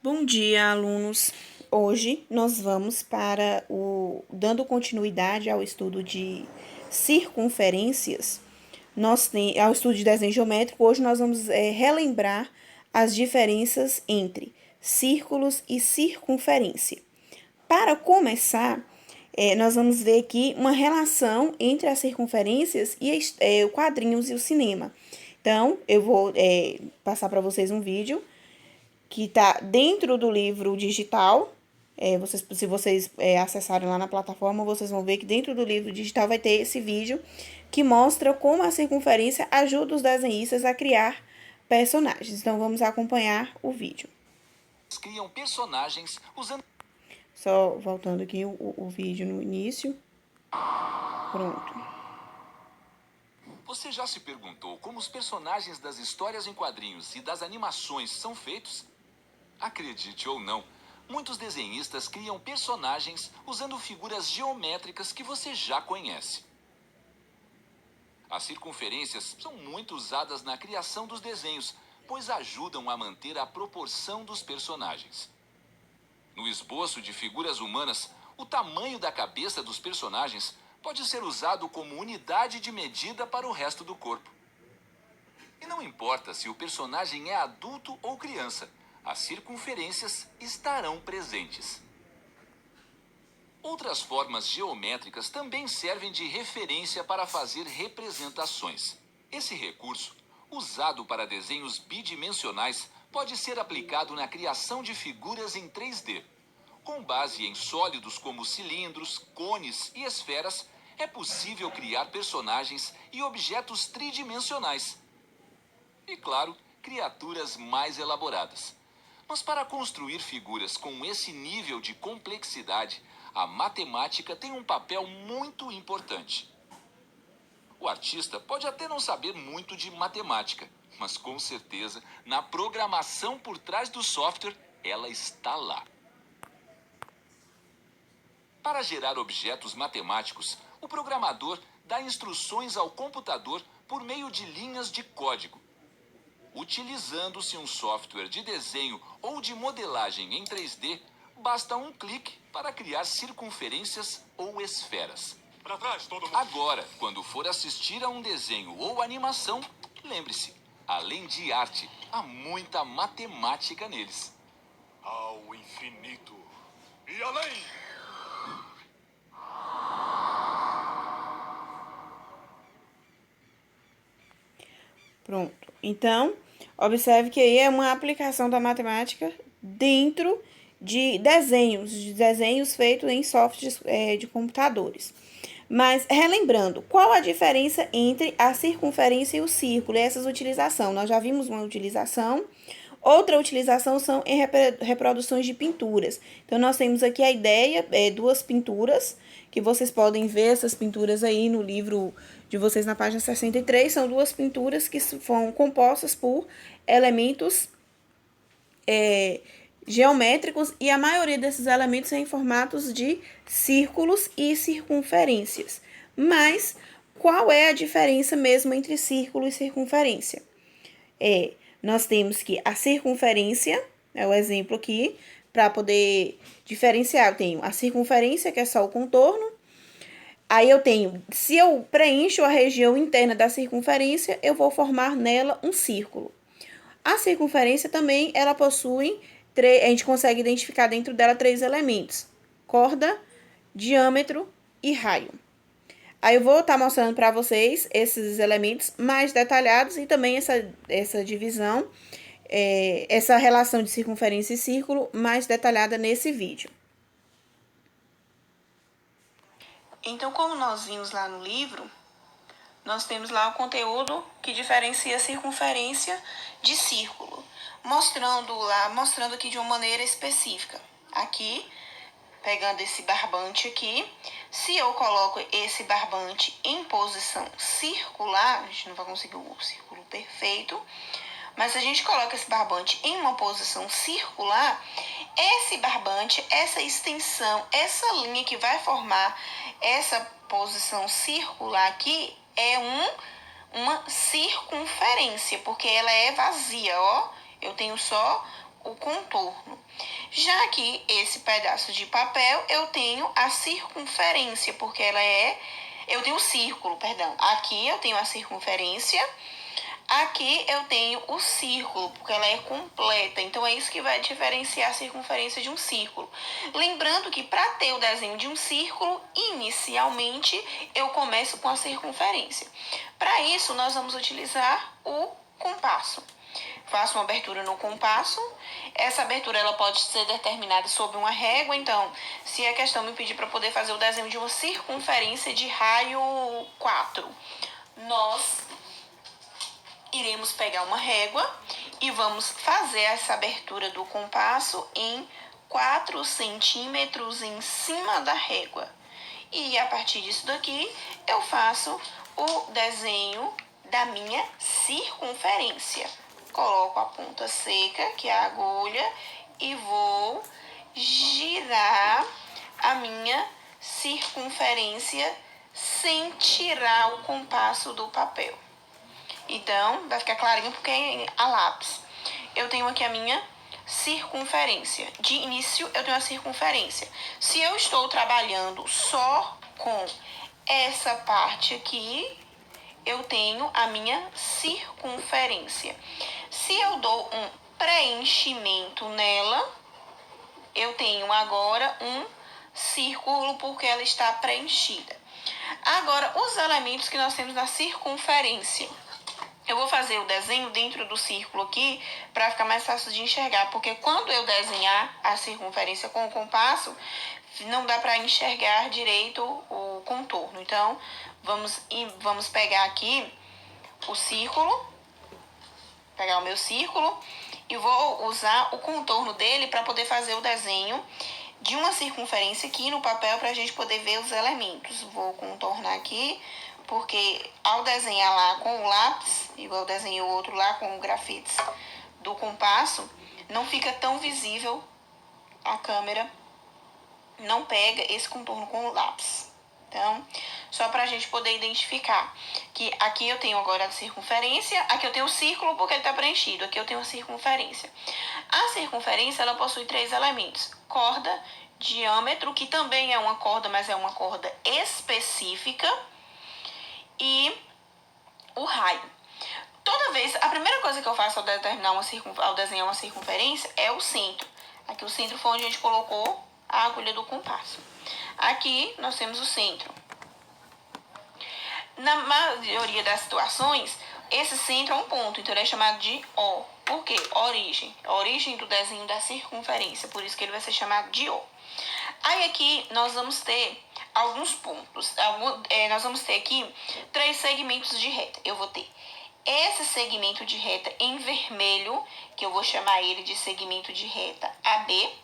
Bom dia, alunos. Hoje nós vamos para dando continuidade ao estudo de circunferências, ao estudo de desenho geométrico. Hoje nós vamos relembrar as diferenças entre círculos e circunferência. Para começar, nós vamos ver aqui uma relação entre as circunferências e os quadrinhos e o cinema. Então, eu vou passar para vocês um vídeo que está dentro do livro digital. Se vocês acessarem lá na plataforma, vocês vão ver que dentro do livro digital vai ter esse vídeo que mostra como a circunferência ajuda os desenhistas a criar personagens. Então, vamos acompanhar o vídeo. Criam personagens usando... Só voltando aqui o vídeo no início. Pronto. Você já se perguntou como os personagens das histórias em quadrinhos e das animações são feitos? Acredite ou não, muitos desenhistas criam personagens usando figuras geométricas que você já conhece. As circunferências são muito usadas na criação dos desenhos, pois ajudam a manter a proporção dos personagens. No esboço de figuras humanas, o tamanho da cabeça dos personagens pode ser usado como unidade de medida para o resto do corpo. E não importa se o personagem é adulto ou criança, as circunferências estarão presentes. Outras formas geométricas também servem de referência para fazer representações. Esse recurso, usado para desenhos bidimensionais, pode ser aplicado na criação de figuras em 3D. Com base em sólidos como cilindros, cones e esferas, é possível criar personagens e objetos tridimensionais. E, claro, criaturas mais elaboradas. Mas para construir figuras com esse nível de complexidade, a matemática tem um papel muito importante. O artista pode até não saber muito de matemática, mas com certeza, na programação por trás do software, ela está lá. Para gerar objetos matemáticos, o programador dá instruções ao computador por meio de linhas de código. Utilizando-se um software de desenho ou de modelagem em 3D, basta um clique para criar circunferências ou esferas. Para trás, todo mundo. Agora, quando for assistir a um desenho ou animação, lembre-se, além de arte, há muita matemática neles. Ao infinito e além. Pronto. Então, observe que aí é uma aplicação da matemática dentro de desenhos feitos em softwares de computadores. Mas, relembrando, qual a diferença entre a circunferência e o círculo? E essas utilizações, nós já vimos uma utilização. Outra utilização são em reproduções de pinturas. Então, nós temos aqui a ideia, duas pinturas, que vocês podem ver essas pinturas aí no livro de vocês na página 63. São duas pinturas que são compostas por elementos geométricos e a maioria desses elementos é em formatos de círculos e circunferências. Mas qual é a diferença mesmo entre círculo e circunferência? Nós temos que a circunferência, é o exemplo aqui, para poder diferenciar, eu tenho a circunferência, que é só o contorno. Aí eu tenho, se eu preencho a região interna da circunferência, eu vou formar nela um círculo. A circunferência também, ela possui, a gente consegue identificar dentro dela 3 elementos: corda, diâmetro e raio. Aí eu vou estar mostrando para vocês esses elementos mais detalhados e também essa divisão, essa relação de circunferência e círculo mais detalhada nesse vídeo. Então, como nós vimos lá no livro, nós temos lá o conteúdo que diferencia circunferência de círculo, mostrando aqui de uma maneira específica. Aqui, pegando esse barbante aqui, se eu coloco esse barbante em posição circular, a gente não vai conseguir o círculo perfeito, mas se a gente coloca esse barbante em uma posição circular, esse barbante, essa extensão, essa linha que vai formar essa posição circular aqui é uma circunferência, porque ela é vazia, ó. Eu tenho só o contorno. Já que esse pedaço de papel, eu tenho a circunferência, porque eu tenho o círculo, perdão. Aqui eu tenho a circunferência, aqui eu tenho o círculo, porque ela é completa. Então, é isso que vai diferenciar a circunferência de um círculo. Lembrando que para ter o desenho de um círculo, inicialmente, eu começo com a circunferência. Para isso, nós vamos utilizar o compasso. Faço uma abertura no compasso. Essa abertura ela pode ser determinada sob uma régua. Então, se a questão me pedir para poder fazer o desenho de uma circunferência de raio 4, nós iremos pegar uma régua e vamos fazer essa abertura do compasso em 4 centímetros em cima da régua. E a partir disso daqui, eu faço o desenho da minha circunferência. Coloco a ponta seca, que é a agulha, e vou girar a minha circunferência sem tirar o compasso do papel. Então, vai ficar clarinho porque é a lápis. Eu tenho aqui a minha circunferência. De início, eu tenho a circunferência. Se eu estou trabalhando só com essa parte aqui, eu tenho a minha circunferência. Se eu dou um preenchimento nela, eu tenho agora um círculo porque ela está preenchida. Agora, os elementos que nós temos na circunferência. Eu vou fazer o desenho dentro do círculo aqui para ficar mais fácil de enxergar, porque quando eu desenhar a circunferência com o compasso, não dá para enxergar direito o contorno. Então, vamos pegar aqui o círculo, pegar o meu círculo e vou usar o contorno dele para poder fazer o desenho de uma circunferência aqui no papel para a gente poder ver os elementos. Vou contornar aqui, porque ao desenhar lá com o lápis, igual eu desenhei o outro lá com o grafite do compasso, não fica tão visível, a câmera não pega esse contorno com o lápis. Então, só para a gente poder identificar que aqui eu tenho agora a circunferência, aqui eu tenho o círculo porque ele está preenchido, aqui eu tenho a circunferência. A circunferência, ela possui 3 elementos: corda, diâmetro, que também é uma corda, mas é uma corda específica, e o raio. Toda vez, a primeira coisa que eu faço ao desenhar uma circunferência é o centro. Aqui o centro foi onde a gente colocou a agulha do compasso. Aqui nós temos o centro. Na maioria das situações, esse centro é um ponto, então ele é chamado de O. Por quê? Origem. A origem do desenho da circunferência, por isso que ele vai ser chamado de O. Aí aqui nós vamos ter alguns pontos. Nós vamos ter aqui 3 segmentos de reta. Eu vou ter esse segmento de reta em vermelho, que eu vou chamar ele de segmento de reta AB.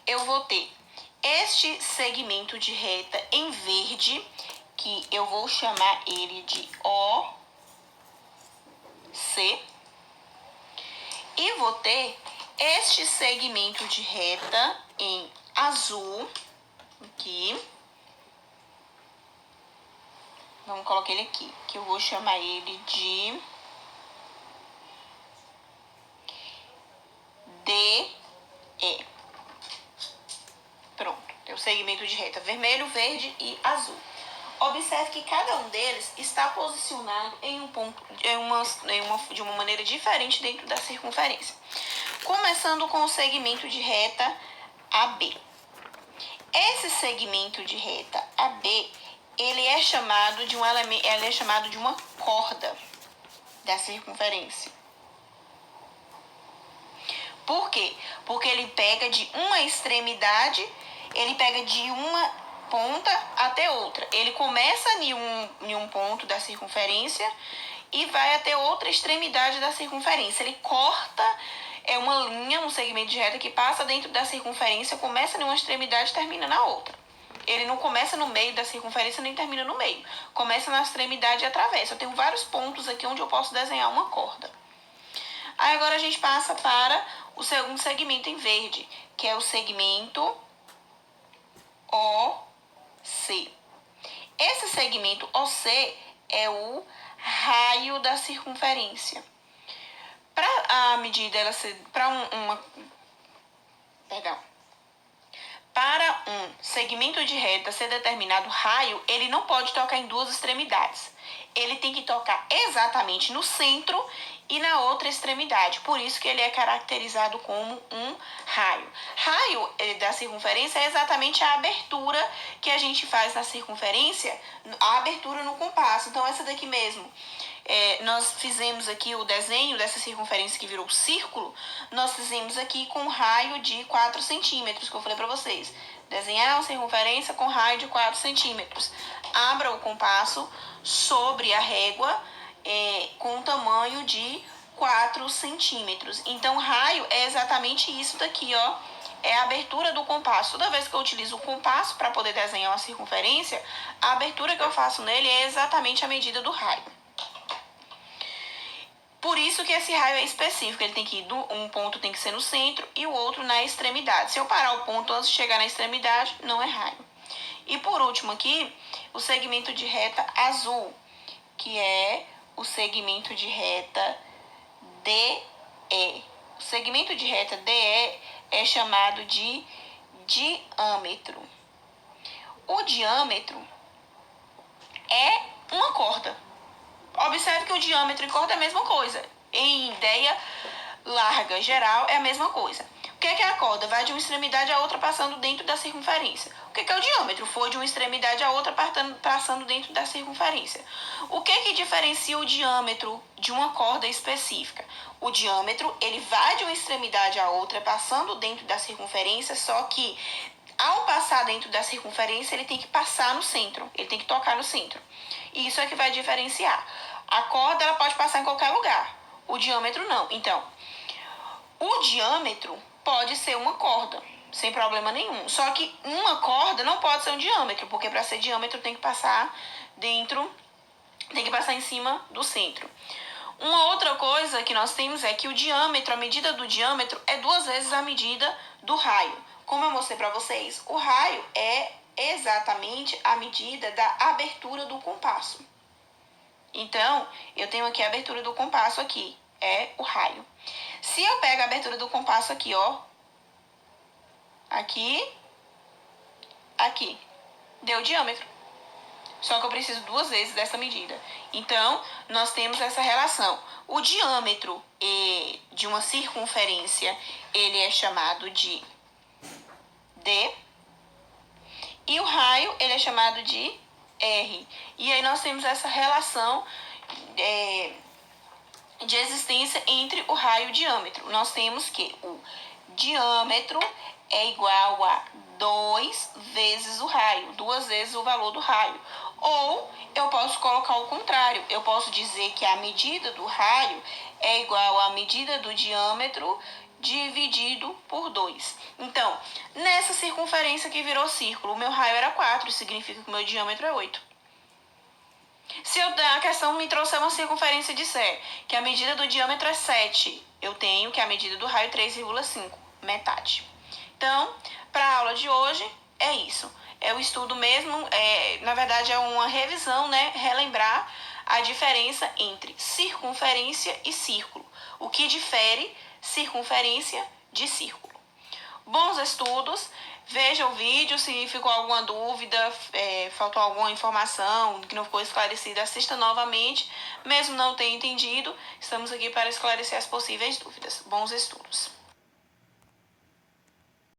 Eu vou ter este segmento de reta em verde, que eu vou chamar ele de OC. E vou ter este segmento de reta em azul, aqui. Vamos colocar ele aqui, que eu vou chamar ele de DE. Pronto, tem o segmento de reta vermelho, verde e azul. Observe que cada um deles está posicionado em um ponto, de uma maneira diferente dentro da circunferência. Começando com o segmento de reta AB. Esse segmento de reta AB, ele é chamado de uma corda da circunferência. Por quê? Porque ele pega de uma extremidade, ele pega de uma ponta até outra. Ele começa em um ponto da circunferência e vai até outra extremidade da circunferência. Ele corta uma linha, um segmento de reta que passa dentro da circunferência, começa em uma extremidade e termina na outra. Ele não começa no meio da circunferência nem termina no meio. Começa na extremidade e atravessa. Eu tenho vários pontos aqui onde eu posso desenhar uma corda. Aí agora a gente passa para o segundo segmento em verde, que é o segmento OC. Esse segmento OC é o raio da circunferência. Para a medida ela ser para para um segmento de reta ser determinado raio, ele não pode tocar em duas extremidades. Ele tem que tocar exatamente no centro e na outra extremidade. Por isso que ele é caracterizado como um raio. Raio da circunferência é exatamente a abertura que a gente faz na circunferência, a abertura no compasso. Então, essa daqui mesmo. Nós fizemos aqui o desenho dessa circunferência que virou círculo, nós fizemos aqui com raio de 4 centímetros, que eu falei para vocês. Desenhar uma circunferência com raio de 4 centímetros. Abra o compasso sobre a régua com tamanho de 4 centímetros. Então, raio é exatamente isso daqui, ó. É a abertura do compasso. Toda vez que eu utilizo o compasso para poder desenhar uma circunferência, a abertura que eu faço nele é exatamente a medida do raio. Por isso que esse raio é específico, ele tem que ir um ponto tem que ser no centro e o outro na extremidade. Se eu parar o ponto antes de chegar na extremidade, não é raio. E por último aqui, o segmento de reta azul, que é o segmento de reta DE. O segmento de reta DE é chamado de diâmetro. O diâmetro é uma corda. Observe que o diâmetro e corda é a mesma coisa. Em ideia larga, geral, é a mesma coisa. O que é a corda? Vai de uma extremidade a outra passando dentro da circunferência. O que é o diâmetro? Foi de uma extremidade a outra passando dentro da circunferência. O que diferencia o diâmetro de uma corda específica? O diâmetro, ele vai de uma extremidade a outra passando dentro da circunferência, só que ao passar dentro da circunferência, ele tem que passar no centro. Ele tem que tocar no centro. E isso é que vai diferenciar. A corda, ela pode passar em qualquer lugar. O diâmetro, não. Então, o diâmetro pode ser uma corda, sem problema nenhum. Só que uma corda não pode ser um diâmetro, porque para ser diâmetro tem que passar em cima do centro. Uma outra coisa que nós temos é que o diâmetro, a medida do diâmetro é 2 vezes a medida do raio. Como eu mostrei para vocês, o raio é exatamente a medida da abertura do compasso. Então, eu tenho aqui a abertura do compasso aqui, é o raio. Se eu pego a abertura do compasso aqui, ó, aqui, deu diâmetro. Só que eu preciso 2 vezes dessa medida. Então, nós temos essa relação. O diâmetro de uma circunferência, ele é chamado de D. E o raio, ele é chamado de R. E aí nós temos essa relação de existência entre o raio e o diâmetro. Nós temos que o diâmetro é igual a 2 vezes o raio, 2 vezes o valor do raio. Ou eu posso colocar o contrário, eu posso dizer que a medida do raio é igual à medida do diâmetro dividido por 2. Então, nessa circunferência que virou círculo, o meu raio era 4, significa que o meu diâmetro é 8. Se a questão me trouxer uma circunferência e disser que a medida do diâmetro é 7, eu tenho que a medida do raio é 3,5, metade. Então, para a aula de hoje, é isso. É o estudo mesmo, na verdade é uma revisão, né? Relembrar a diferença entre circunferência e círculo. O que difere circunferência de círculo. Bons estudos, veja o vídeo, se ficou alguma dúvida, faltou alguma informação que não ficou esclarecida, assista novamente. Mesmo não tenha entendido, estamos aqui para esclarecer as possíveis dúvidas. Bons estudos.